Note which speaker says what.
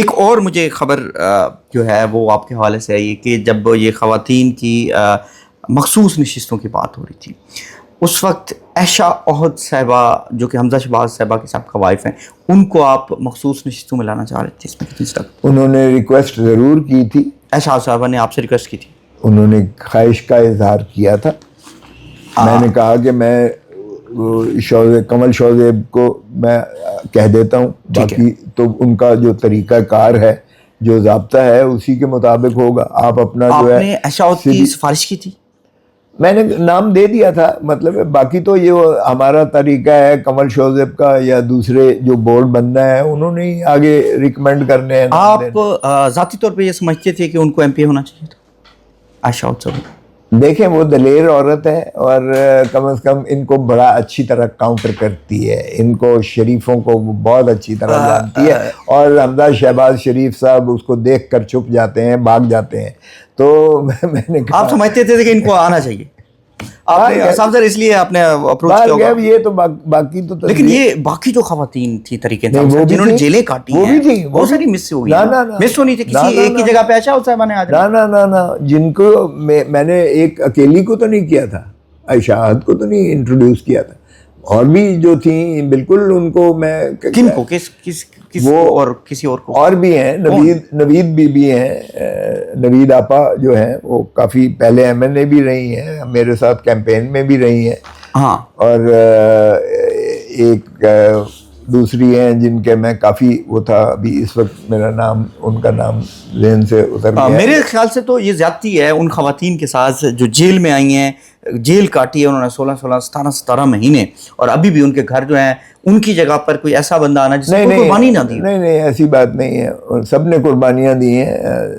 Speaker 1: ایک اور مجھے خبر جو ہے وہ آپ کے حوالے سے آئی کہ جب یہ خواتین کی مخصوص نشستوں کی بات ہو رہی تھی اس وقت عائشہ احد صاحبہ جو کہ حمزہ شہباز صاحبہ کے سابقہ وائف ہیں ان کو آپ مخصوص نشستوں میں لانا چاہ رہے تھے. اس میں کتنی صداقت؟
Speaker 2: انہوں نے ریکویسٹ ضرور کی تھی.
Speaker 1: عائشہ صاحبہ نے آپ سے ریکویسٹ کی تھی؟
Speaker 2: انہوں نے خواہش کا اظہار کیا تھا. میں نے کہا کہ میں کمل شوزیب کو میں کہہ دیتا ہوں, باقی تو ان کا جو طریقہ کار ہے جو ضابطہ ہے اسی کے مطابق ہوگا. آپ اپنا جو ہے.
Speaker 1: آپ نے عائشہ احد کی سفارش کی تھی؟
Speaker 2: میں نے نام دے دیا تھا, مطلب باقی تو یہ ہمارا طریقہ ہے کمل شوزیب کا یا دوسرے جو بورڈ بندہ ہے انہوں نے ہی آگے ریکمینڈ کرنے ہیں.
Speaker 1: آپ ذاتی طور پہ یہ سمجھتے تھے کہ ان کو ایم پی ہونا چاہیے تھا عائشہ احد صاحب؟
Speaker 2: دیکھیں وہ دلیر عورت ہے اور کم از کم ان کو بڑا اچھی طرح کاؤنٹر کرتی ہے, ان کو شریفوں کو وہ بہت اچھی طرح جانتی ہے, اور حمزہ شہباز شریف صاحب اس کو دیکھ کر چھپ جاتے ہیں, بھاگ جاتے ہیں. تو میں نے کہا
Speaker 1: آپ سمجھتے تھے کہ ان کو آنا چاہیے, آپ نے صاحب سر اس لیے آپ نے اپروچ کیا ہوگا.
Speaker 2: یہ تو باقی تو
Speaker 1: لیکن یہ باقی جو خواتین تھی طریقے سے جنہوں نے جیلیں کاٹی ہیں بہت ساری مس ہوئی ہیں, مس ہونی تھی کسی ایک ہی جگہ پہ عائشہ احد صاحبہ نے آج
Speaker 2: نہ جن کو میں نے ایک اکیلی کو تو نہیں کیا تھا, عائشہ احد کو تو نہیں انٹروڈیوس کیا تھا, اور بھی جو تھیں بالکل ان کو میں.
Speaker 1: کن کو؟ کس وہ اور کسی اور کو؟
Speaker 2: اور بھی ہیں, نوید بی ہیں, نوید آپا جو ہیں وہ کافی پہلے ایم این اے بھی رہی ہیں, میرے ساتھ کیمپین میں بھی رہی ہیں.
Speaker 1: ہاں.
Speaker 2: اور ایک دوسری ہیں جن کے میں کافی وہ تھا, ابھی اس وقت میرا نام ان کا نام ذہن سے اتر گیا.
Speaker 1: میرے خیال سے تو یہ زیادتی ہے ان خواتین کے ساتھ جو جیل میں آئی ہیں, جیل کاٹی ہے انہوں نے 17 مہینے, اور ابھی بھی ان کے گھر جو ہیں ان کی جگہ پر کوئی ایسا بندہ آنا جس نے قربانی نہ دی.
Speaker 2: نہیں ایسی بات نہیں ہے, سب نے قربانیاں دی ہیں.